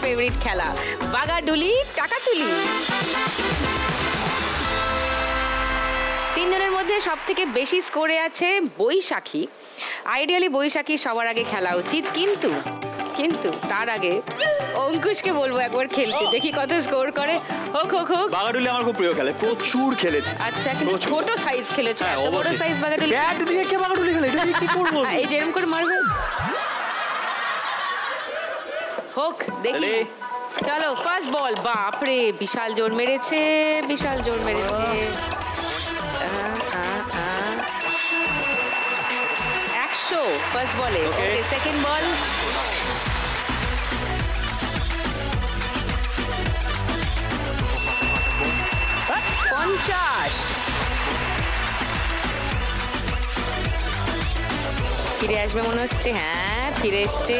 Favourite খেলা বাগাডুলি টাকাতুলি। তিনজনের মধ্যে সব থেকে বেশি স্কোরে আছে বৈশাখী। আইডিয়ালি বৈশাখী সবার আগে খেলা উচিত, কিন্তু কিন্তু তার আগে অঙ্কুশকে বলবো একবার খেলতে, দেখি কত স্কোর করে। হোক হোক হোক। বাগাডুলি আমার খুব প্রিয় খেলা, প্রচুর খেলেছি। আচ্ছা, কিন্তু ছোট সাইজ খেলেছো, এত বড় সাইজ বাগাডুলি। ব্যাট দিয়ে কে বাগাডুলি খেলে, এটা কি করব? এই যেরকম করে মারবে। হোক দেখি, চলো ফার্স্ট বল। বাপরে বিশাল জোর মেরেছে, বিশাল জোর মেরেছে। 100 ফার্স্ট বলে। ওকে, সেকেন্ড বল। ফিরে আসবে মনে হচ্ছে। হ্যাঁ, ফিরে এসছে।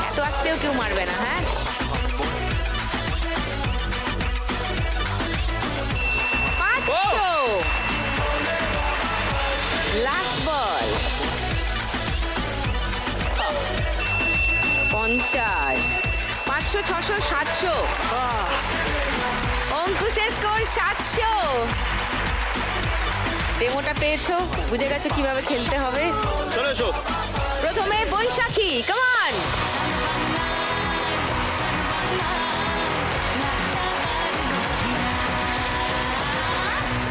এত আসতেও কেউ মারবে না। হ্যাঁ, লাস্ট বল। 50, 500, 600, 700। অঙ্কুশের স্কোর 700। ডেমোটা পেয়েছো, বুঝে গেছো কিভাবে খেলতে হবে। চলে এসো। প্রথমে বৈশাখী, কাম অন।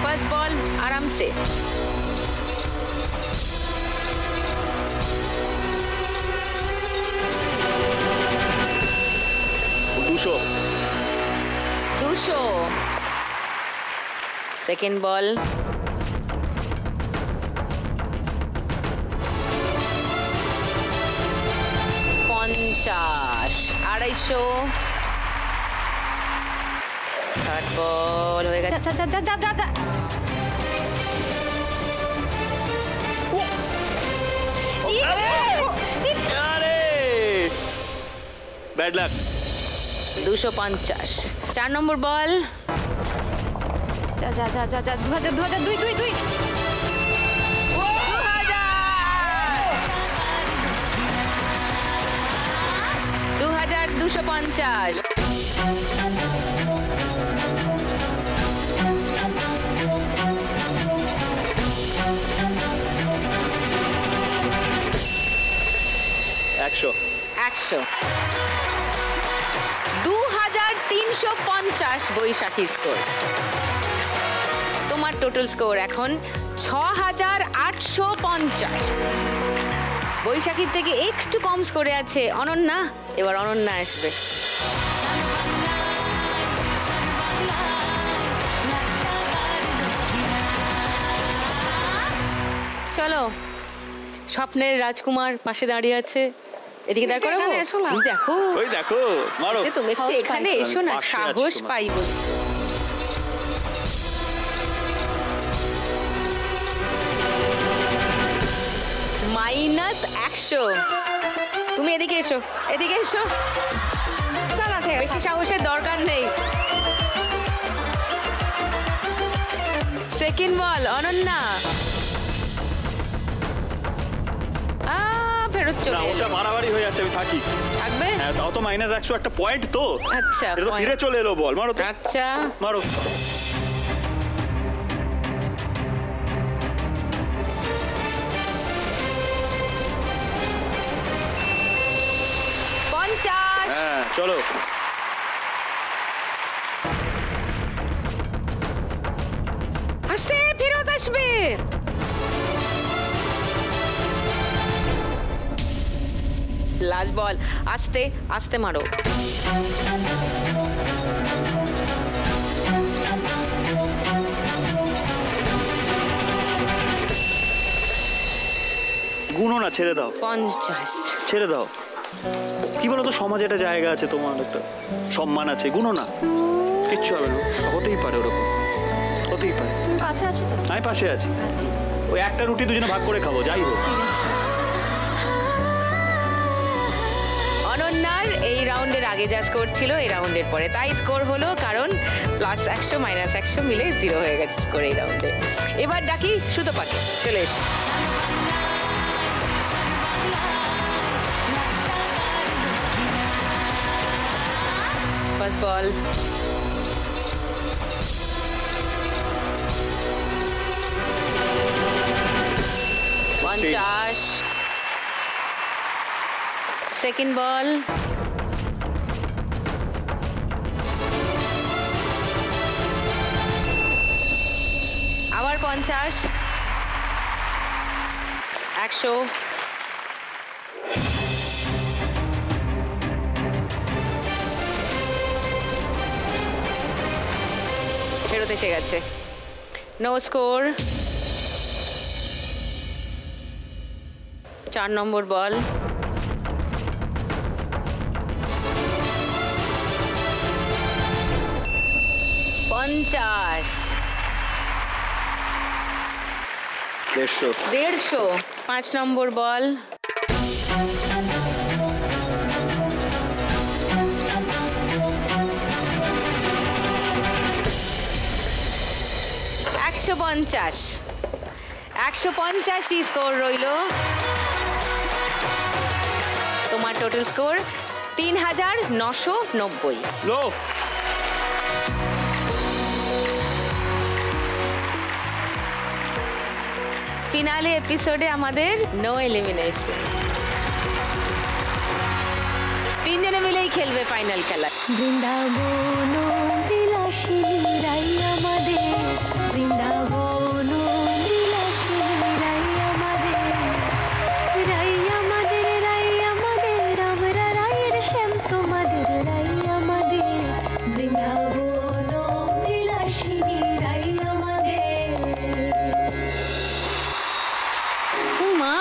ফার্স্ট বল আরামসে। দুশো। সেকেন্ড বল। 50, 250। থার্ড বল হয়ে গেছে। Bad luck. 250। 4 নম্বর বল। 2250। একশো। 2350 বৈশাখী স্কোর। তোমার টোটাল স্কোর এখন 6850। বৈশাখীর থেকে একটু কম স্কোরে আছে অনন্যা। এবার অনন্যা আসবে। চলো, স্বপ্নের রাজকুমার পাশে দাঁড়িয়ে আছে। এদিকে দেখো, দেখো, ওই দেখো, মারো। তুমি একটু এখানে এসো না, সাহস পাই বলছি। -100। তুমি এদিকে এসো, এদিকে এসো। বেশি সাহসের দরকার নেই। সেকেন্ড বল অনন্যা। ফেরত চলে এলো। ওটা বাড়াবাড়ি হয়ে যাচ্ছে, আমি থাকি। থাকবে? হ্যাঁ, তাও তো -100 একটা পয়েন্ট তো। আচ্ছা, এটা তো ফিরে চলে এলো বল। মারো তো। আচ্ছা, মারো। 50। হ্যাঁ, চলো। আস্তে ফেরত আসবে। লাস্ট বল। আস্তে আস্তে মারো। গুনো না, ছেড়ে দাও। 50। ছেড়ে দাও। কি বলতো, সমাজে একটা জায়গা আছে, তোমার একটা সম্মান আছে, গুনো না। কিচ্ছু হবে না, হতেই পারে ওরকম, হতেই পারে। পাশে আছো তো? আমি পাশে আছি। ওই একটা রুটি দুজনে ভাগ করে খাবো, যাই হোক। অনন্যার এই রাউন্ডের আগে যা স্কোর ছিল এই রাউন্ডের পরে তাই স্কোর হলো, কারণ +100 -100 মিলে 0 হয়ে গেছে স্কোর এই রাউন্ডে। এবার ডাকি সুতোপাকে, চলে এসো। First ball. পঞ্চাশ। Second ball. আবার 50। 100। ফেরত এসে গেছে। No score. 4 নম্বর বল। পঞ্চাশ। 150। 5 নম্বর বল। একশো 150 স্কোর রইল। তোমার টোটাল স্কোর 3990। লো ফিনালে এপিসোডে আমাদের নো এলিমিনেশন। 3 জনে মিলেই খেলবে ফাইনাল খেলা। বৃন্দাবন বিলাসিনী রাই আমাদের, বৃন্দাবন বিলাসিনী রাই আমাদের, রাই আমাদের, রাই আমাদের, আমরা রায়ের শ্যাম তোমাদের রাই আমাদের, বৃন্দাবন বিলাসিনী রাই আমাদের। মা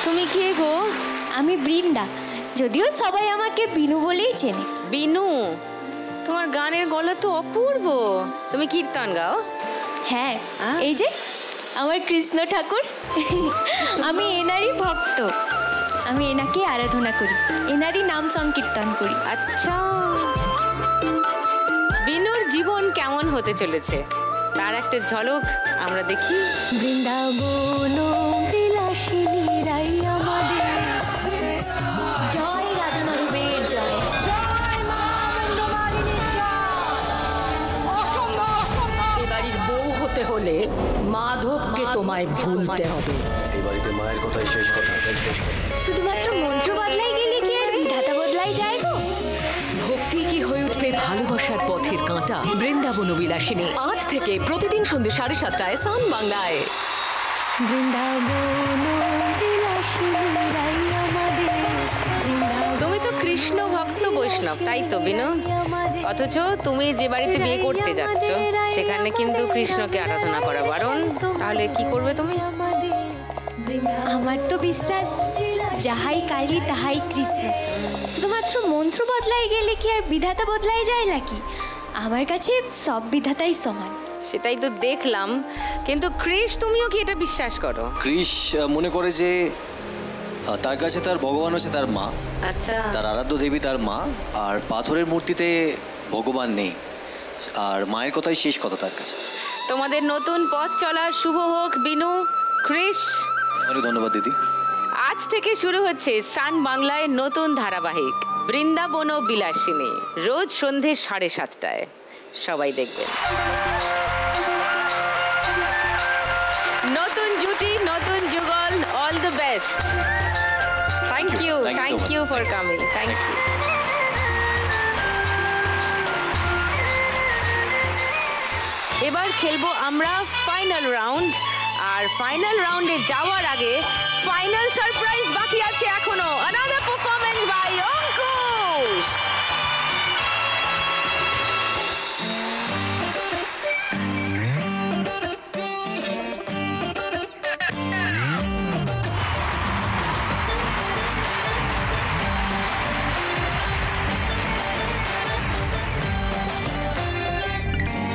তুমি কে গো? আমি বৃন্দা, যদিও সবাই আমাকে বিনু বলেই চেনে। বিনু, তোমার গানের গলা তো অপূর্ব। তুমি কীর্তন গাও? হ্যাঁ, এই যে আমার কৃষ্ণ ঠাকুর, আমি এনারই ভক্ত। আমি এনাকে আরাধনা করি, এনারই নাম সংকীর্তন করি। আচ্ছা, বিনুর জীবন কেমন হতে চলেছে তার একটা ঝলক আমরা দেখি। বৃন্দাবন বিলাসিনী রাই আমাদের, জয় রাধা মাধবের জয়, এ বাড়ির বউ হতে হলে মাধবকে তোমায় ভুলতে হবে। এই বাড়িতে মায়ের কথাই শেষ কথা। শুধুমাত্র মন্ত্র বদলাই গেলে কি আর বিধাতা বদলাই যায় গো? ভক্তি কি হয়ে উঠবে ভালোবাসার পথের কাঁটা। বৃন্দাবন বিলাসিনী আজ থেকে প্রতিদিন সন্ধ্যে 7:30টায় সান বাংলায়। বৃন্দাবন বিলাসিনী রাই আমাদের, তুমি তো কৃষ্ণ ভক্ত বৈষ্ণব, তাই তো বিনু? অথচ তুমি যে বাড়িতে বিয়ে করতে যাচ্ছ সেখানে কিন্তু কৃষ্ণকে আরাধনা করা বারণ। তাহলে কি করবে তুমি? আমার তো বিশ্বাস যাহাই কালী তাহাই কৃষ্ণ। শুধুমাত্র মন্ত্র বদলাই গেলে কি আর বিধাতা বদলাই যায় নাকি? আমার কাছে সব বিধাতাই সমান। সেটাই তো দেখলাম, কিন্তু কৃষ তুমিও কি এটা বিশ্বাস করো? কৃষ মনে করে যে তার কাছে তার ভগবান হচ্ছে তার মা, আচ্ছা, তার আরাধ্য দেবী তার মা, আর পাথরের মূর্তিতে ভগবান নেই, আর মায়ের কথাই শেষ কথা তার কাছে। তোমাদের নতুন পথ চলার শুভ হোক বিনু, কৃষ। অনেক ধন্যবাদ দিদি। আজ থেকে শুরু হচ্ছে সান বাংলায় নতুন ধারাবাহিক বৃন্দাবন বিলাসিনী, রোজ সন্ধে 7:30টায়। সবাই দেখবেন। নতুন জুটি, নতুন যুগল, all the best. Thank you, thank you for coming, thank you. এবার খেলবো আমরা ফাইনাল রাউন্ড, আর ফাইনাল রাউন্ডে যাওয়ার আগে ফাইনাল সারপ্রাইজ বাকি আছে এখনো। Another performance by Ankush.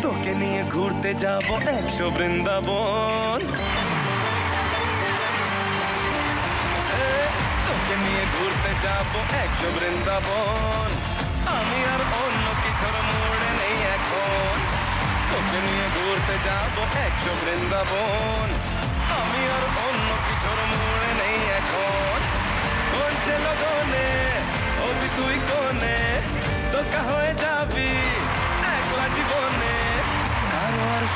তোকে নিয়ে ঘুরতে যাব 100 বৃন্দাবন, তোকে নিয়ে ঘুরতে যাব 100 বৃন্দাবন, আমি আর অন্য কিছুর মোড়ে নেই এখন। তোকে নিয়ে ঘুরতে যাব 100 বৃন্দাবন, আমি আর অন্য কিছুর মোড়ে নেই এখন। কোন সে লগনে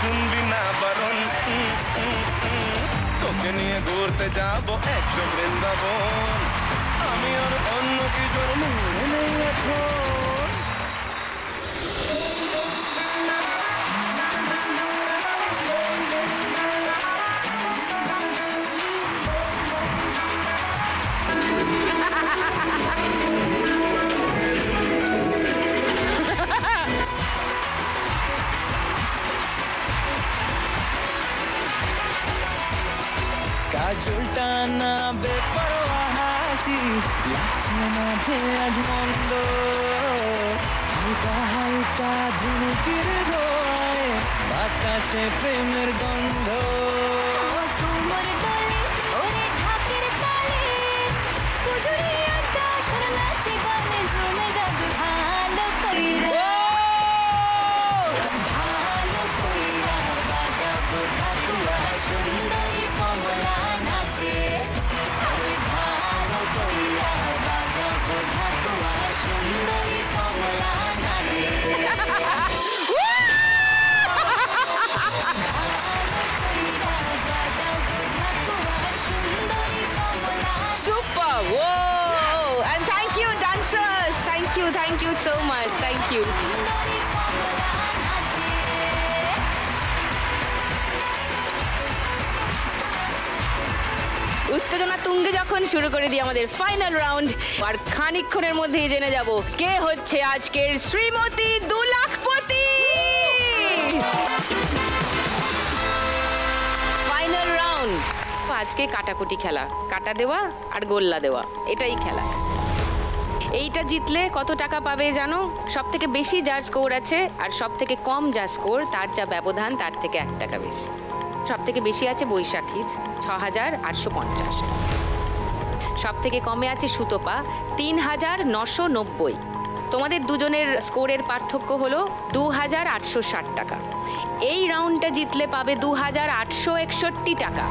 শুনবি না বারণ তোকে নিয়ে ঘুরতে যাবো 100 বৃন্দাবন আমি আর অন্য কিছুর মুড়ে নেই এখন কাজলটা না বেপরোয়া হাসি লাগছে না যে আজ মন্দ হালকা হালকা ধুনুচির ধোয়ায় বাতাসে প্রেমের গন্ধ তোমার ডলে ওরে ঢাকের তালে পুজুরি আড্ডা সুর নাচে গানে জমে যাবে ভালো কইরা ভালো কইরা বাজাবো ঠাকুরা সুন্দরী কমলা নাচে ওরে ভালো কইরা বাজাবো ঠাকুরা সুন্দরী কমলা নাচে Super! Whoa! And thank you, dancers! Thank you so much. Thank you. উত্তেজনা তুঙ্গে যখন শুরু করে দিই আমাদের ফাইনাল রাউন্ড আর খানিকক্ষণের মধ্যেই জেনে যাব কে হচ্ছে আজকের শ্রীমতী 2 লাখপতি ফাইনাল রাউন্ড আজকে কাটাকুটি খেলা কাটা দেওয়া আর গোল্লা দেওয়া এটাই খেলা এইটা জিতলে কত টাকা পাবে জানো সব থেকে বেশি যার স্কোর আছে আর সব থেকে কম যার স্কোর তার যা ব্যবধান তার থেকে 1 টাকা বেশি সব থেকে বেশি আছে বৈশাখীর 6,850 সব থেকে কমে আছে সুতপা 3,990 তোমাদের দুজনের স্কোরের পার্থক্য হলো 2,860 টাকা এই রাউন্ডটা জিতলে পাবে 2,861 টাকা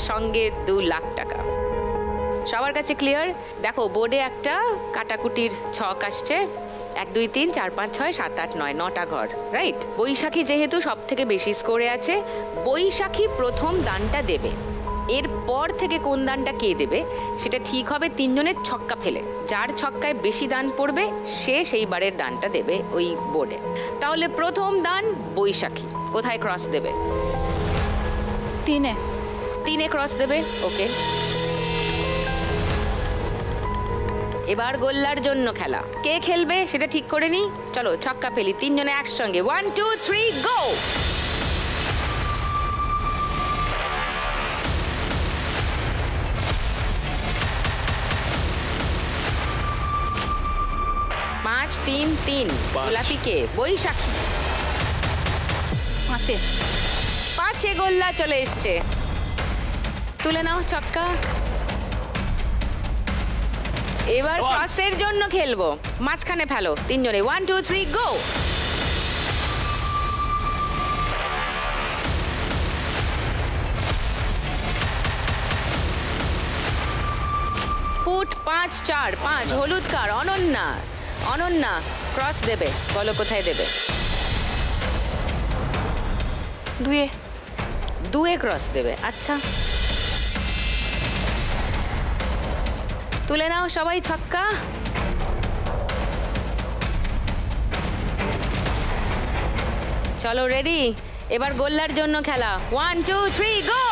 সঙ্গে 2 লাখ টাকা সবার কাছে ক্লিয়ার দেখো বোর্ডে একটা কাটাকুটির ছক আসছে 1 2 3 4 5 6 7 8 9 9টা ঘর রাইট বৈশাখী যেহেতু সব থেকে বেশি স্কোরে আছে বৈশাখী প্রথম দানটা দেবে এরপর থেকে কোন দানটা কে দেবে সেটা ঠিক হবে 3 জনের ছক্কা ফেলে যার ছক্কায় বেশি দান পড়বে সে সেই বারের দানটা দেবে ওই বোর্ডে তাহলে প্রথম দান বৈশাখী কোথায় ক্রস দেবে 3 ক্রস দেবে ওকে এবার গোল্লার জন্য খেলা কে খেলবে সেটা ঠিক করে নি চলো ছক্কা ফেলি 3 জনে একসঙ্গে 1 2 3 গো পাঁচ 3 3 গোলাপি কে বৈশাখী পাঁচে গোল্লা চলে এসছে তুলে নাও ছক্কা এবার ক্রসের জন্য খেলবো মাঝখানে ফেলো 3 জনে 1 2 3 গো পুট 5 4 5 হলুদ কার অনন্যা ক্রস দেবে বলো কোথায় দেবে 2 ক্রস দেবে আচ্ছা তুলে নাও সবাই ছক্কা চলো রেডি এবার গোল্লার জন্য খেলা 1 2 3 গো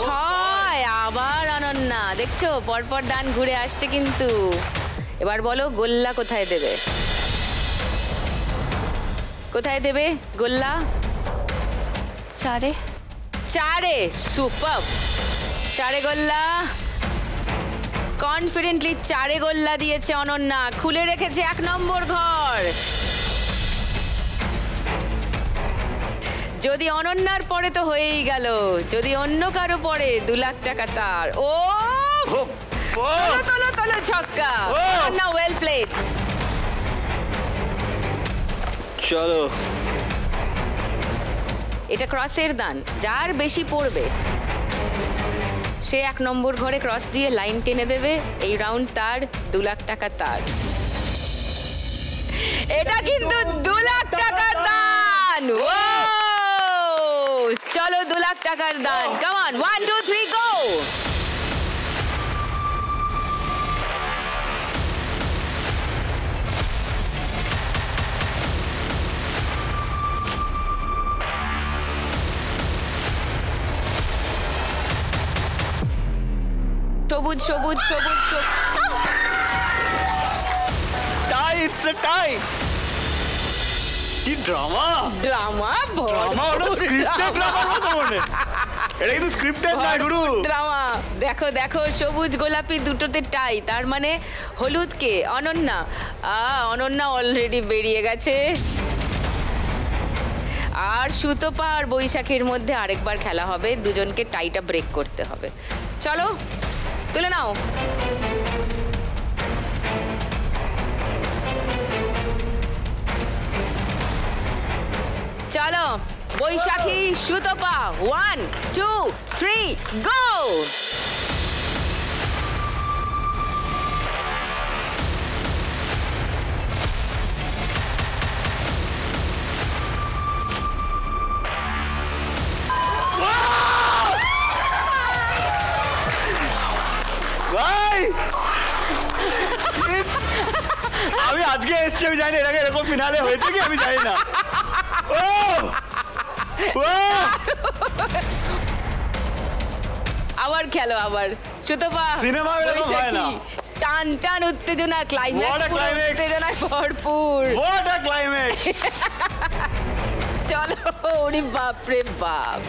ছয় আবার অনন্যা দেখছো পরপর দান ঘুরে আসছে কিন্তু এবার বলো গোল্লা কোথায় দেবে কোথায় দেবে গোল্লা 4 সুপার 4 গোল্লা কনফিডেন্টলি 4 গোল্লা দিয়েছে অনন্যা খুলে রেখেছে 1 নম্বর ঘর যদি অনন্যার পরে তো হয়েই গেল যদি অন্য কারো পরে 2 লাখ টাকা তার ও তোলো ছক্কা অনন্যা ওয়েল প্লেড চলো এটা ক্রসের দান যার বেশি পড়বে সে 1 নম্বর ঘরে ক্রস দিয়ে লাইন টেনে দেবে। এই রাউন্ড তার, 2 লাখ টাকা তার। এটা কিন্তু 2 লাখ টাকার দান। চলো 2 লাখ টাকার দান। কাম অন, 1 2 3 গো। সবুজ সবুজ সবুজ টাই, ইটস এ টাই। কি ড্রামা, ড্রামা ড্রামা, ওটা স্ক্রিপ্টেড ড্রামা মনে। এটা কিন্তু স্ক্রিপ্টেড না গুরু, ড্রামা। দেখো দেখো, সবুজ গোলাপি দুটোতে টাই, তার মানে হলুদকে অনন্যা। অনন্যা অলরেডি বেরিয়ে গেছে। আর সুতপা আর বৈশাখীর মধ্যে আরেকবার খেলা হবে, দুজনকে টাইটা ব্রেক করতে হবে। চলো তুলে নাও। চলো বৈশাখী সুতপা, 1 2 3 গো। ভাই আমি আজকে এসছি, আমি জানি এর আগে এরকম ফিনালে হয়েছে কি আমি জানি না। আবার খেলো, আবার সুতপা সিনেমা এরকম হয় না। টান টান উত্তেজনা, ক্লাইম্যাক্স পুরো উত্তেজনায় ভরপুর। What a climax. চলো, ওরে বাপ রে বাপ।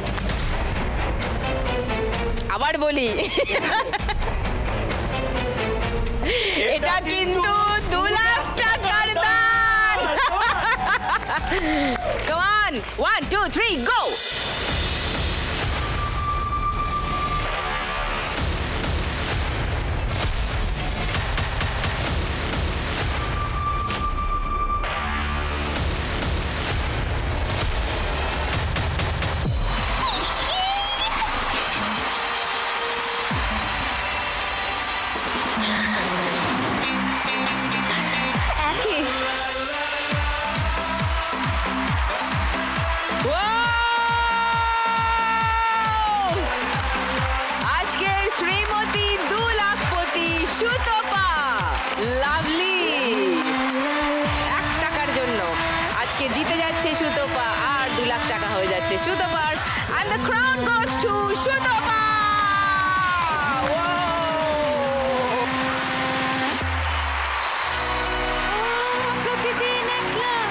আবার বলি, এটা কিন্তু 2 লাখ টাকার দান। Come on, 1 2 3 go. আজকের শ্রীমতী 2 লাখপতি সুতপা, লাভলি। 1 টাকার জন্য আজকে জিতে যাচ্ছে সুতপা, আর 2 লাখ টাকা হয়ে যাচ্ছে সুতপার। And the crown goes to Sutapa. প্রতিদিন 1 লাখ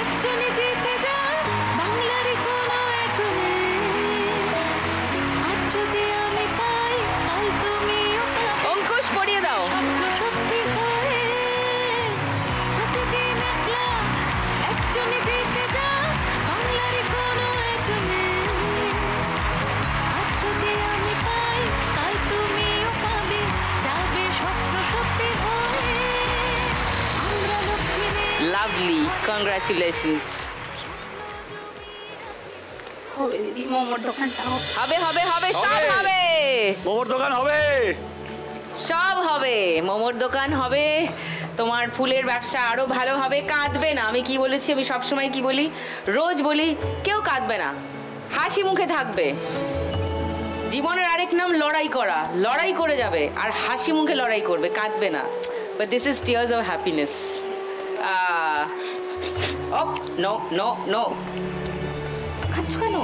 একজনে জিতে যায় বাংলারই কোনো এক মেয়ে। আজ যদি আমি পাই, কাল তুমিও পাবে। অঙ্কুশ পড়িয়ে দাও। স্বপ্ন সত্যি হয়ে প্রতিদিন 1 লাখ একজনে জিতে যায় বাংলারই কোনো এক মেয়ে। আজ যদি আমি পাই, কাল তুমিও পাবে। যাবে স্বপ্ন সত্যি হয়ে। আমরা লক্ষ্মী মেয়ে। Lovely, congratulations. হবে দিদি, মোমোর দোকানটা হোক। হবে হবে হবে, সব হবে, মোমোর দোকান হবে, সব হবে। মোমোর দোকান হবে, তোমার ফুলের ব্যবসা আরো ভালো হবে। কাঁদবে না। আমি কি বলেছি, আমি সবসময় কি বলি, রোজ বলি, কেউ কাঁদবে না, হাসি মুখে থাকবে। জীবনের আরেক নাম লড়াই করা। লড়াই করে যাবে আর হাসি মুখে লড়াই করবে, কাঁদবে না। But this is tears of happiness. Oh no no no, খাচ্ছ কেন?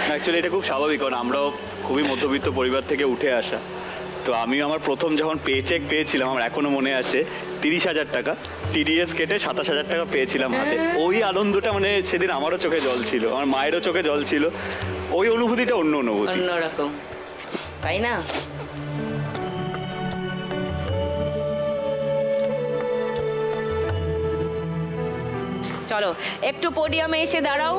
অ্যাকচুয়ালি এটা খুব স্বাভাবিক, কারণ আমরাও খুবই মধ্যবিত্ত পরিবার থেকে উঠে আসা। তো আমি আমার প্রথম যখন পে চেক পেয়েছিলাম, আমার এখনো মনে আছে, 30,000 টাকা টিডিএস কেটে 27,000 টাকা পেয়েছিলাম হাতে। ওই আনন্দটা মানে সেদিন আমারও চোখে জল ছিল, আমার মায়েরও চোখে জল ছিল। ওই অনুভূতিটা অন্য অনুভূতি, অন্যরকম, তাই না? চলো একটু পোডিয়ামে এসে দাঁড়াও।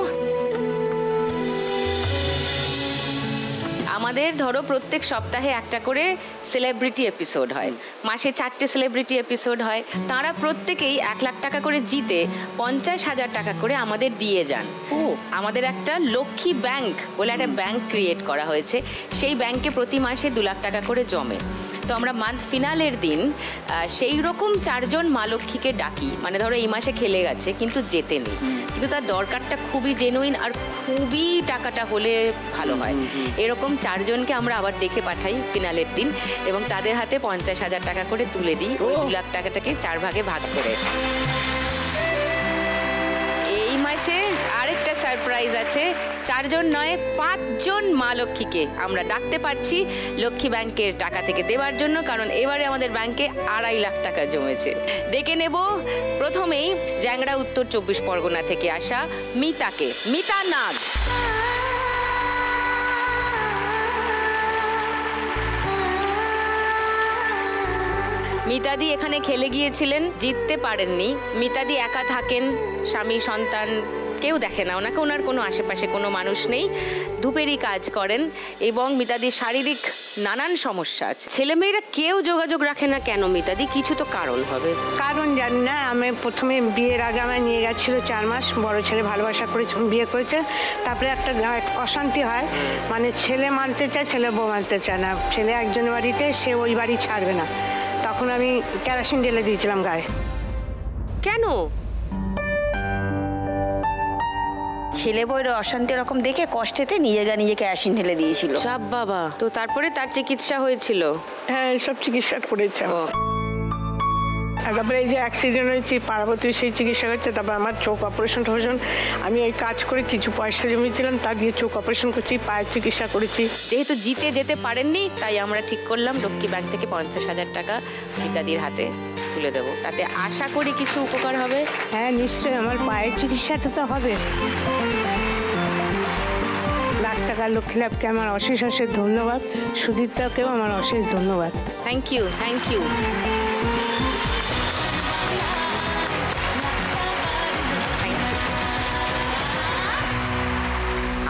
আমাদের ধরো প্রত্যেক সপ্তাহে একটা করে সেলিব্রিটি এপিসোড হয়, মাসে 4টে সেলিব্রিটি এপিসোড হয়। তারা প্রত্যেকেই 1 লাখ টাকা করে জিতে 50,000 টাকা করে আমাদের দিয়ে যান। আমাদের একটা লক্ষ্মী ব্যাংক বলে একটা ব্যাংক ক্রিয়েট করা হয়েছে, সেই ব্যাংকে প্রতি মাসে 2 লাখ টাকা করে জমে। তো আমরা মান্থ ফিনালের দিন সেই রকম 4 জন মা লক্ষ্মীকে ডাকি, মানে ধরো এই মাসে খেলে গেছে কিন্তু জেতেনি, কিন্তু তার দরকারটা খুবই জেনুইন আর খুবই টাকাটা হলে ভালো হয়, এরকম 4 জনকে আমরা আবার ডেকে পাঠাই ফিনালের দিন এবং তাদের হাতে 50,000 টাকা করে তুলে দিই, ওই 2 লাখ টাকাটাকে 4 ভাগে ভাগ করে। এই মাসে আরেকটা সারপ্রাইজ আছে, 4 জন নয় 5 জন মা লক্ষ্মীকে আমরা ডাকতে পারছি লক্ষ্মী ব্যাংকের টাকা থেকে দেওয়ার জন্য, কারণ এবারে আমাদের ব্যাংকে 2.5 লাখ টাকা জমেছে। ডেকে নেব প্রথমেই জ্যাংড়া উত্তর 24 পরগনা থেকে আসা মিতাকে, মিতা নাগ। মিতাদি এখানে খেলে গিয়েছিলেন, জিততে পারেননি। মিতাদি একা থাকেন, স্বামী সন্তান কেউ দেখে না ওনাকে, ওনার কোনো আশেপাশে কোনো মানুষ নেই, ধূপেরই কাজ করেন এবং মিতাদির শারীরিক নানান সমস্যা আছে। ছেলেমেয়েরা কেউ যোগাযোগ রাখে না কেন মিতাদি? কিছু তো কারণ হবে। কারণ জানি না, আমি প্রথমে বিয়ের আগে আমায় নিয়ে গেছিল 4 মাস, বড় ছেলে ভালোবাসা করে বিয়ে করেছে, তারপরে একটা অশান্তি হয়, মানে ছেলে মানতে চায়, ছেলে বউ মানতে চায় না, ছেলে একজনের বাড়িতে, সে ওই বাড়ি ছাড়বে না, তখন আমি কেরোসিন ঢেলে দিয়েছিলাম গায়ে। কেন? ছেলে বউয়ের অশান্তি রকম দেখে কষ্টেতে নিজেকে অ্যাসিন ঢেলে দিয়েছিল। সব বাবা, তো তারপরে তার চিকিৎসা হয়েছিল? হ্যাঁ, সব চিকিৎসা করেছে। তারপরে এই যে অ্যাক্সিডেন্ট হয়েছে পার্বতী, সেই চিকিৎসা করছে, তারপর আমার চোখ অপারেশন টপারেশন, আমি ওই কাজ করে কিছু পয়সা জমিয়েছিলাম, তার দিয়ে চোখ অপারেশন করছি, পায়ের চিকিৎসা করেছি। যেহেতু জিতে যেতে পারেননি তাই আমরা ঠিক করলাম লক্ষ্মী ব্যাংক থেকে 50,000 টাকা মিতাদির হাতে তুলে দেবো, তাতে আশা করি কিছু উপকার হবে। হ্যাঁ নিশ্চয়ই, আমার পায়ের চিকিৎসাটা তো হবে। লাখ টাকা লক্ষ্মী লাভকে আমার অশেষ অশেষ ধন্যবাদ, সুদীপ্তাকেও আমার অশেষ ধন্যবাদ। Thank you, thank you.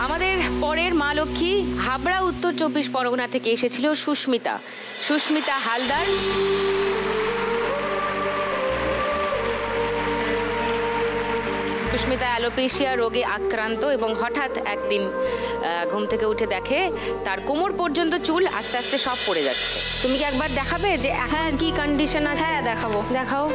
আমাদের পরের মা লক্ষ্মী হাবড়া উত্তর 24 পরগনা থেকে এসেছিল সুস্মিতা, সুস্মিতা হালদার। সুস্মিতা অ্যালোপেশিয়া রোগে আক্রান্ত এবং হঠাৎ একদিন ঘুম থেকে উঠে দেখে তার কোমর পর্যন্ত চুল আস্তে আস্তে সব পড়ে যাচ্ছে। তুমি কি একবার দেখাবে যে এখন কি কন্ডিশন আছে? হ্যাঁ দেখাবো। দেখাও।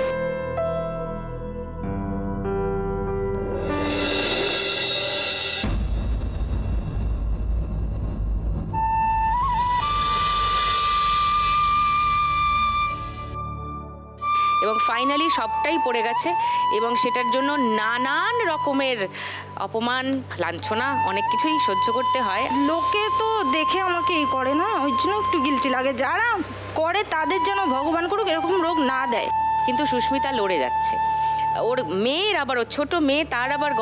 এবং ফাইনালি সবটাই পড়ে গেছে এবং সেটার জন্য নানান রকমের অপমান, লাঞ্ছনা, অনেক কিছুই সহ্য করতে হয়। লোকে তো দেখে আমাকে এই করে না, ওই জন্য একটু গিলটি লাগে। যারা করে তাদের যেন ভগবান করুক এরকম রোগ না দেয়। কিন্তু সুস্মিতা লড়ে যাচ্ছে। ওর মেয়ের আবার, ওর ছোট মেয়ে, তার আবার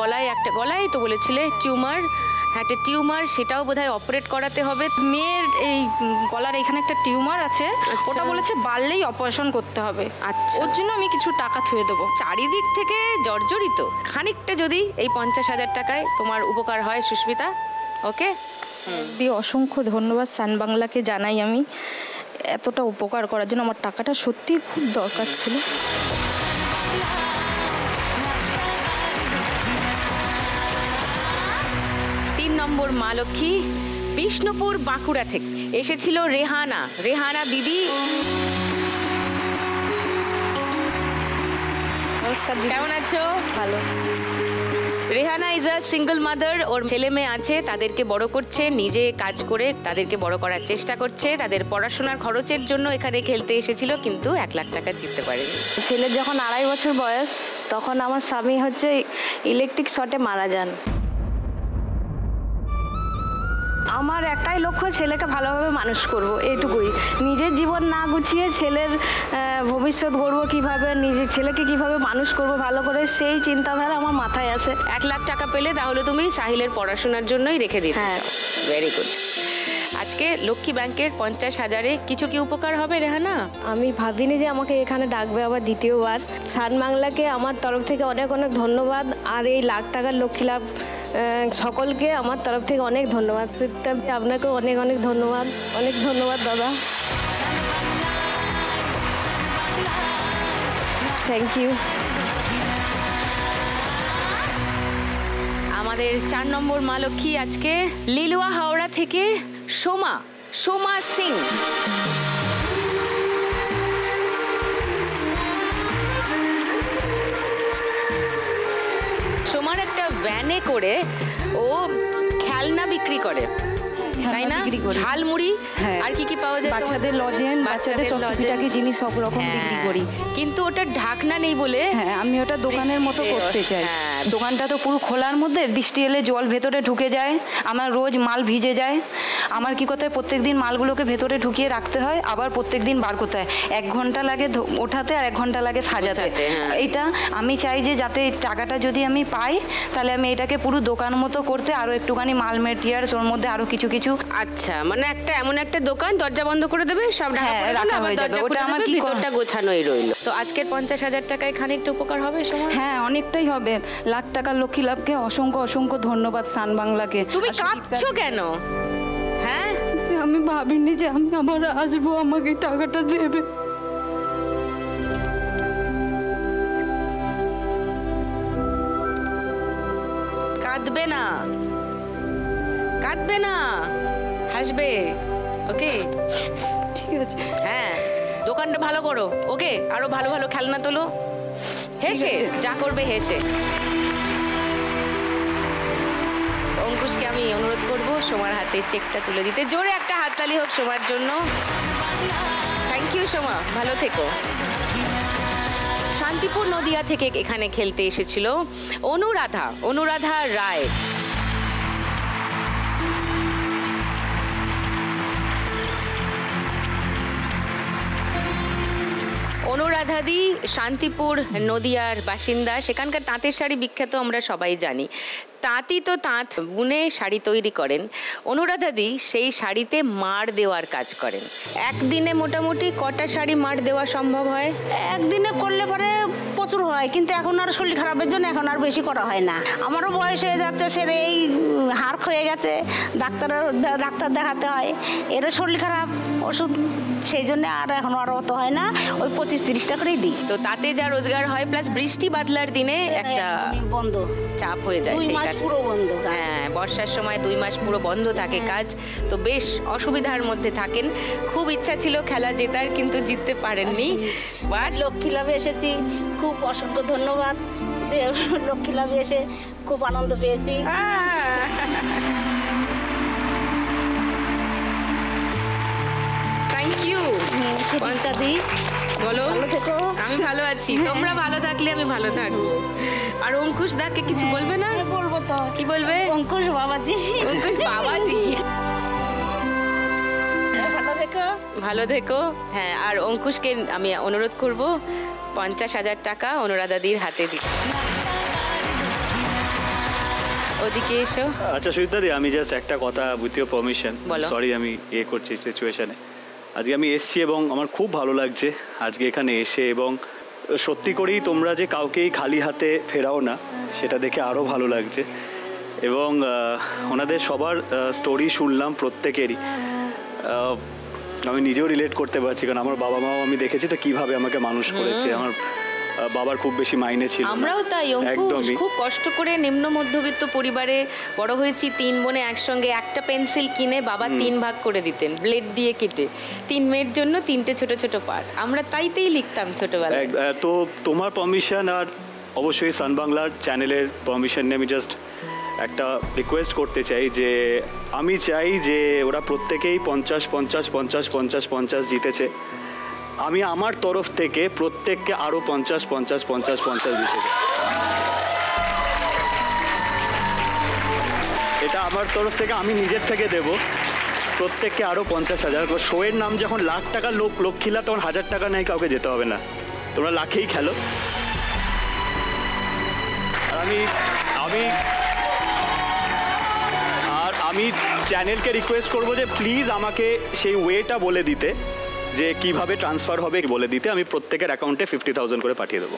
গলায় তো বলেছিলে টিউমার, একটা টিউমার, সেটাও বোধহয় অপারেট করাতে হবে। মেয়ের এই গলার এখানে একটা টিউমার আছে, ওটা বলেছে বাড়লেই অপারেশন করতে হবে। আচ্ছা, ওর জন্য আমি কিছু টাকা থুয়ে দেবো। চারিদিক থেকে জর্জরিত, খানিকটা যদি এই 50,000 টাকায় তোমার উপকার হয় সুস্মিতা। ওকে, দিয়ে অসংখ্য ধন্যবাদ সান বাংলাকে জানাই আমি এতটা উপকার করার জন্য। আমার টাকাটা সত্যিই খুব দরকার ছিল। 3 নম্বর মা লক্ষ্মী বিষ্ণুপুর বাঁকুড়া থেকে এসেছিল রেহানা, রেহানা বিবি। নমস্কার, কেমন আছো? ভালো। Rehana is a single mother, ওর ছেলে মেয়ে আছে, তাদেরকে বড় করছে, নিজে কাজ করে তাদেরকে বড় করার চেষ্টা করছে। তাদের পড়াশোনার খরচের জন্য এখানে খেলতে এসেছিল, কিন্তু 1 লাখ টাকা জিততে পারেনি। ছেলের যখন 2.5 বছর বয়স তখন আমার স্বামী ইলেকট্রিক শর্টে মারা যান। আমার একটাই লক্ষ্য, ছেলেকে ভালোভাবে মানুষ করব, এইটুকুই। নিজের জীবন না গুছিয়ে ছেলের ভবিষ্যৎ গড়ব কিভাবে, নিজের ছেলেকে কিভাবে মানুষ করব ভালো করে, সেই চিন্তাধারা আমার মাথায় আসে। 1 লাখ টাকা পেলে তাহলে তুমি সাহিলের পড়াশোনার জন্যই রেখে দিতে চাও। Very good. আজকে লক্ষ্মী ব্যাংকের 50,000-এ কিছু কি উপকার হবে রেহানা? আমি ভাবিনি যে আমাকে এখানে ডাকবে আবার দ্বিতীয়বার। সান বাংলাকে আমার তরফ থেকে অনেক অনেক ধন্যবাদ। আর এই লাখ টাকার লক্ষ্মী লাভ সকলকে আমার তরফ থেকে অনেক ধন্যবাদ। আপনাকে অনেক অনেক ধন্যবাদ দাদা। Thank you. আমাদের 4 নম্বর মা লক্ষ্মী আজকে লিলুয়া হাওড়া থেকে সোমা সিং। সোমার একটা ভ্যানে করে ও খেলনা বিক্রি করে, তাই না? ঝালমুড়ি আর কি পাওয়া যায়? বাচ্চাদের লজেন, বাচ্চাদের সব টুকিটাকি জিনিস সব রকম বিক্রি করি। কিন্তু ওটা ঢাকনা নেই বলে আমি ওটা দোকানের মতো করতে চাই। দোকানটা তো পুরো খোলার মধ্যে, বৃষ্টি এলে জল ভেতরে ঢুকে যায়, আমার রোজ মাল ভিজে যায়। আমার কি করতে হয়, প্রত্যেকদিন মালগুলোকে ভেতরে ঢুকিয়ে রাখতে হয়, আবার প্রত্যেকদিন বার করতে হয়। 1 ঘন্টা লাগে ওঠাতে আর 1 ঘন্টা লাগে সাজাতে। এটা আমি চাই যে যাতে টাকাটা যদি আমি পাই তাহলে আমি এটাকে পুরো দোকান মতো করতে, আরও একটুখানি মাল মেটেরিয়ালস ওর মধ্যে আরও কিছু। আচ্ছা, মানে এমন একটা দোকান দরজা বন্ধ করে দেবে, সব রাখা হয়ে যাবে, ওটা আমার কি ভিতরটা গোছানোই রইলো। তো আজকের 50,000 টাকায় খানিকটা উপকার হবে সময়? হ্যাঁ, অনেকটাই হবে। লাখ টাকার লক্ষ্মী লাভকে অসংখ্য ধন্যবাদ সান বাংলাকে। তুমি কাঁদছো কেন? হ্যাঁ, আমি ভাবিনি যে আমি আবার আসবো, আমাকে টাকাটা দেবে। কাঁদবে না, হাসবে। ওকে, ঠিক আছে। হ্যাঁ, দোকানটা ভালো করো। ওকে, আরো ভালো ভালো খেলনা তোলো, হেসে যা করবে হেসে। অঙ্কুশকে আমি অনুরোধ করব সোমার হাতে চেকটা তুলে দিতে। জোরে একটা হাততালি হোক সোমার জন্য। থ্যাংক ইউ সোমা, ভালো থেকো। শান্তিপুর নদিয়া থেকে এখানে খেলতে এসেছিল অনুরাধা রায়। অনুরাধাদি শান্তিপুর নদিয়ার বাসিন্দা। সেখানকার তাঁতের শাড়ি বিখ্যাত আমরা সবাই জানি। তাঁতি তো তাঁত বুনে শাড়ি তৈরি করেন। অনুরাধাদি সেই শাড়িতে মার দেওয়ার কাজ করেন। একদিনে মোটামুটি কটা শাড়ি মার দেওয়া সম্ভব হয়? একদিনে করলে পরে প্রচুর হয়, কিন্তু এখন আর শরীর খারাপের জন্য এখন আর বেশি করা হয় না। আমারও বয়স হয়ে যাচ্ছে, সেরে এই হাড় ক্ষয়ে গেছে, ডাক্তার দেখাতে হয়, এর শরীর খারাপ, ওষুধ, সেই জন্য আর এখন আর অত হয় না, ওই 25-30টা করেই দিই। তো তাতে যা রোজগার হয়, প্লাস বৃষ্টি বাদলার দিনে একটা বন্ধ চাপ হয়ে যায়, সেই কাজ পুরো বন্ধ। হ্যাঁ, বর্ষার সময় 2 মাস পুরো বন্ধ থাকে কাজ, তো বেশ অসুবিধার মধ্যে থাকেন। খুব ইচ্ছা ছিল খেলা জেতার, কিন্তু জিততে পারেননি। বাট লক্ষ্মী লাভে এসেছি, খুব অসংখ্য ধন্যবাদ যে লক্ষ্মী লাভে এসে খুব আনন্দ পেয়েছি। থ্যাংক ইউ দি। বলো, আমি ভালো আছি, তোমরা ভালো থাকলে আমি ভালো থাকবো। আর অঙ্কুশ দাকে কিছু বলবে না? বলবো তো। কি বলবে? অঙ্কুশ বাবাজি। ভালো থেকো। হ্যাঁ, আর অঙ্কুশকে আমি অনুরোধ করব 50,000 টাকা অনুরাধাদির হাতে দিতে। ওদিকে এসো। আচ্ছা সুজিতাদি, আমি জাস্ট একটা কথা, উইথ ইউর পারমিশন, সরি আমি করছি সিচুয়েশনে। আজকে আমি এসছি এবং আমার খুব ভালো লাগছে আজকে এখানে এসে, এবং সত্যি করেই তোমরা যে কাউকেই খালি হাতে ফেরাও না, সেটা দেখে আরও ভালো লাগছে। এবং ওনাদের সবার স্টোরি শুনলাম প্রত্যেকেরই, আমি নিজেও রিলেট করতে পারছি, কারণ আমার বাবা মাও আমি দেখেছি তো কিভাবে আমাকে মানুষ করেছে। আমার বাবার খুব বেশি মাইনে ছিল। আমরাও তাই অঙ্কুশ খুব কষ্ট করে নিম্ন মধ্যবিত্ত পরিবারে বড় হয়েছি। 3 বোনে একসঙ্গে একটা পেন্সিল কিনে বাবা 3 ভাগ করে দিতেন, ব্লেড দিয়ে কেটে। 3 মেয়ের জন্য 3টে ছোট ছোট পার্ট, আমরা তাইতেই লিখতাম ছোটবেলায়। তো তোমার পারমিশন আর অবশ্যই সান বাংলার চ্যানেলের পারমিশন নিয়ে আমি জাস্ট একটা রিকোয়েস্ট করতে চাই, যে আমি চাই যে ওরা প্রত্যেকেই 50-50-50-50-50 জিতেছে। আমি আমার তরফ থেকে প্রত্যেককে আরও 50-50-50-50 দিতে চাই। এটা আমার তরফ থেকে, আমি নিজের থেকে দেব প্রত্যেককে আরও 50,000। শোয়ের নাম যখন লাখ টাকা লক্ষ্মীলা, তখন 1000 টাকা নেই, কাউকে যেতে হবে না, তোমরা লাখেই খেলো। আর আমি চ্যানেলকে রিকোয়েস্ট করবো যে প্লিজ আমাকে সেই ওয়েটা বলে দিতে, যে কিভাবে ট্রান্সফার হবে বলে দিতে। আমি প্রত্যেকের অ্যাকাউন্টে 50,000 করে পাঠিয়ে দেবো।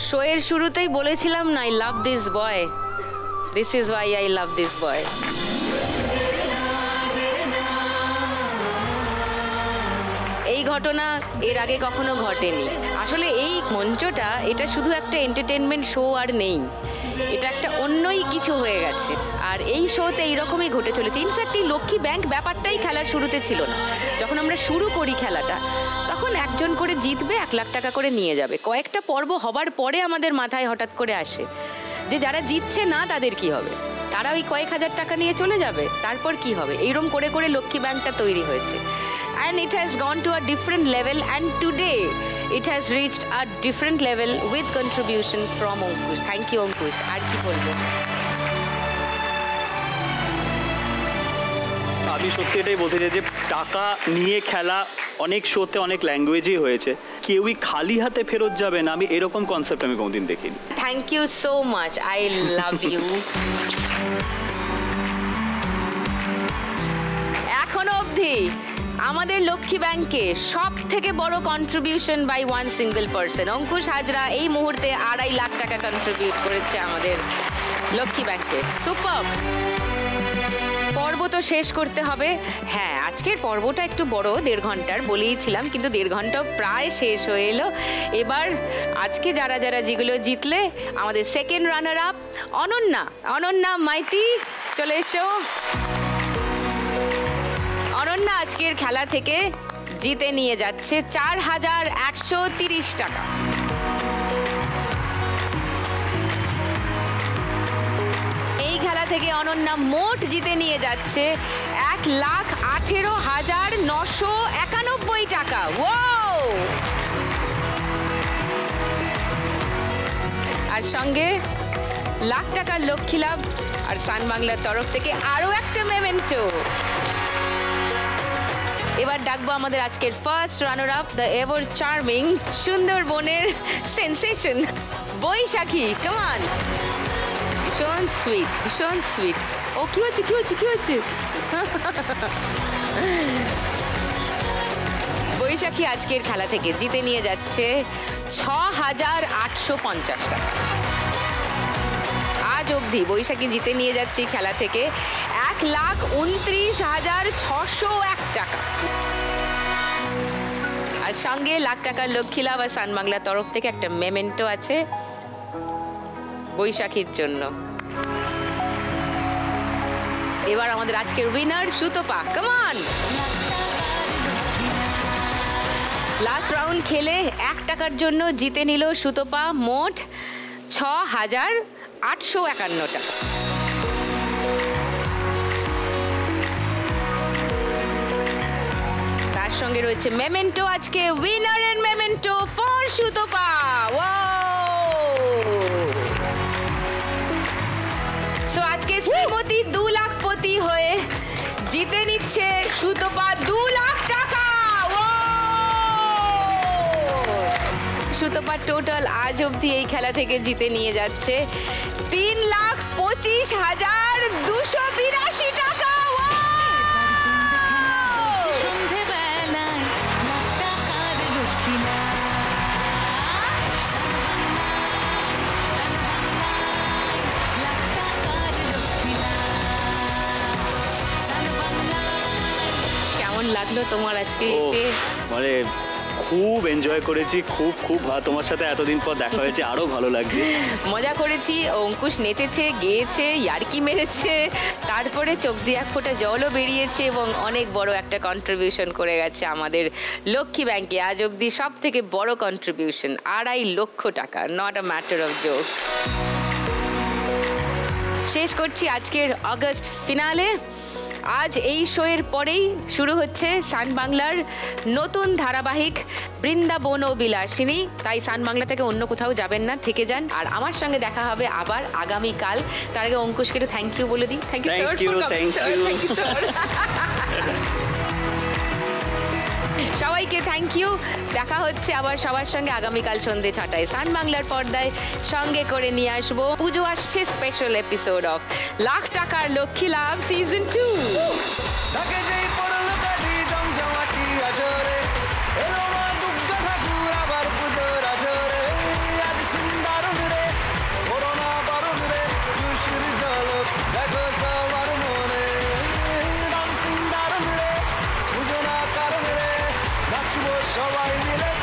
শোয়ের শুরুতেই বলেছিলাম না, I love this boy, this is Y I love this বয়। এই ঘটনা এর আগে কখনো ঘটেনি। আসলে এই মঞ্চটা এটা শুধু একটা এন্টারটেনমেন্ট শো আর নেই, এটা একটা অন্যই কিছু হয়ে গেছে। আর এই শোতে এইরকমই ঘটে চলেছে। ইনফ্যাক্ট এই লক্ষ্মী ব্যাংক ব্যাপারটাই খেলার শুরুতে ছিল না। যখন আমরা শুরু করি খেলাটা, তখন একজন করে জিতবে, 1 লাখ টাকা করে নিয়ে যাবে। কয়েকটা পর্ব হবার পরে আমাদের মাথায় হঠাৎ করে আসে যে যারা জিতছে না তাদের কি হবে, তারা ওই কয়েক হাজার টাকা নিয়ে চলে যাবে, তারপর কি হবে। এইরকম করে করে লক্ষ্মী ব্যাংকটা তৈরি হয়েছে। And it has gone to a different level, and today it has reached a different level with contribution from Ankush. Thank you, Ankush. আর কি বলবো? আমি সত্যি এটাই বলতে চাই যে টাকা নিয়ে খেলা অনেক শোতে অনেক ল্যাঙ্গুয়েজই হয়েছে, কেউই খালি হাতে ফেরত যাবে না, আমি এরকম কনসেপ্ট আমি কোনোদিন দেখিনি। Thank you so much. I love you. এখনো অবধি আমাদের লক্ষ্মী ব্যাংকে সব থেকে বড় contribution by one single person, Ankush Hazra এই মুহূর্তে 2.5 লাখ টাকা কন্ট্রিবিউট করেছে আমাদের লক্ষ্মী ব্যাংকে। সুপার। পর্ব তো শেষ করতে হবে। হ্যাঁ, আজকের পর্বটা একটু বড়, 1.5 ঘন্টার বলেইছিলাম, কিন্তু 1.5 ঘন্টাও প্রায় শেষ হয়ে এলো। এবার আজকে যারা যারা যেগুলো জিতলে, আমাদের second runner up Ananya Maity, চলে এসো। অনন্যা আজকের খেলা থেকে জিতে নিয়ে যাচ্ছে 4130 টাকা। এই খেলা থেকে অনন্যা মোট জিতে নিয়ে যাচ্ছে 1,18,991 টাকা। ওয়াও! আর সঙ্গে 1 লাখ টাকার লক্ষ্মী লাভ, আর সান বাংলার তরফ থেকে আরো একটা মেমেন্টো। এবার ডাকবো আমাদের আজকের first runner up, the ever charming সুন্দরবনের সেন্সেশন বৈশাখী। Come on. ভীষণ সুইট, ভীষণ সুইট। ও কি হচ্ছে, কি হচ্ছে, কি হচ্ছে? বৈশাখী আজকের খেলা থেকে জিতে নিয়ে যাচ্ছে 6,850 টাকা। আজ অবধি বৈশাখী জিতে নিয়ে যাচ্ছে খেলা থেকে 1,29,601 টাকা। আর সঙ্গে 1 লাখ টাকার লক্ষ্মী লাভ আর সান বাংলার তরফ থেকে একটা মেমেন্টো আছে বৈশাখীর জন্য। এবার আমাদের আজকের winner Sutapa. Come on. Last round খেলে 1 টাকার জন্য জিতে নিল সুতপা মোট 6,851 টাকা। তার সঙ্গে রয়েছে মেমেন্টো, আজকে winner and memento for Sutapa. So আজকে শ্রীমতী 2 লাখপতি হয়ে জিতে নিচ্ছে সুতপা 2 লাখ টাকা। সুতপা টোটাল আজ অবধি এই খেলা থেকে জিতে নিয়ে যাচ্ছে 3,25,282 টাকা। কেমন লাগলো তোমার আজকে এসে? মানে খুব এনজয় করেছি, খুব তোমার সাথে এতদিন পর দেখা হয়েছে, আরো ভালো লাগছে। মজা করেছি, অঙ্কুশ নেচেছে, গেয়েছে, ইয়ার্কি মেরেছে, তারপরে চোখ দিয়ে এক ফোঁটা জলও বেরিয়েছে এবং অনেক বড় একটা কন্ট্রিবিউশন করে গেছে আমাদের লক্ষ্মী ব্যাংকে। আজ অবধি সব থেকে বড় কন্ট্রিবিউশন 2.5 লক্ষ টাকা, not a matter of joke. শেষ করছি আজকের অগস্ট ফিনালে। আজ এই শোয়ের পরেই শুরু হচ্ছে সান বাংলার নতুন ধারাবাহিক বৃন্দাবন ও বিলাসিনী। তাই সান বাংলা থেকে অন্য কোথাও যাবেন না, থেকে যান। আর আমার সঙ্গে দেখা হবে আবার আগামীকাল। তার আগে অঙ্কুশকে একটু থ্যাংক ইউ বলে দিই। Thank you sir. সবাইকে থ্যাংক ইউ। দেখা হচ্ছে আবার সবার সঙ্গে আগামীকাল সন্ধ্যে 6টায় সান বাংলার পর্দায়। সঙ্গে করে নিয়ে আসবো, পুজো আসছে, স্পেশাল এপিসোড অফ 1 লাখ টাকার লক্ষ্মী লাভ সিজন 2। সবাই মিলে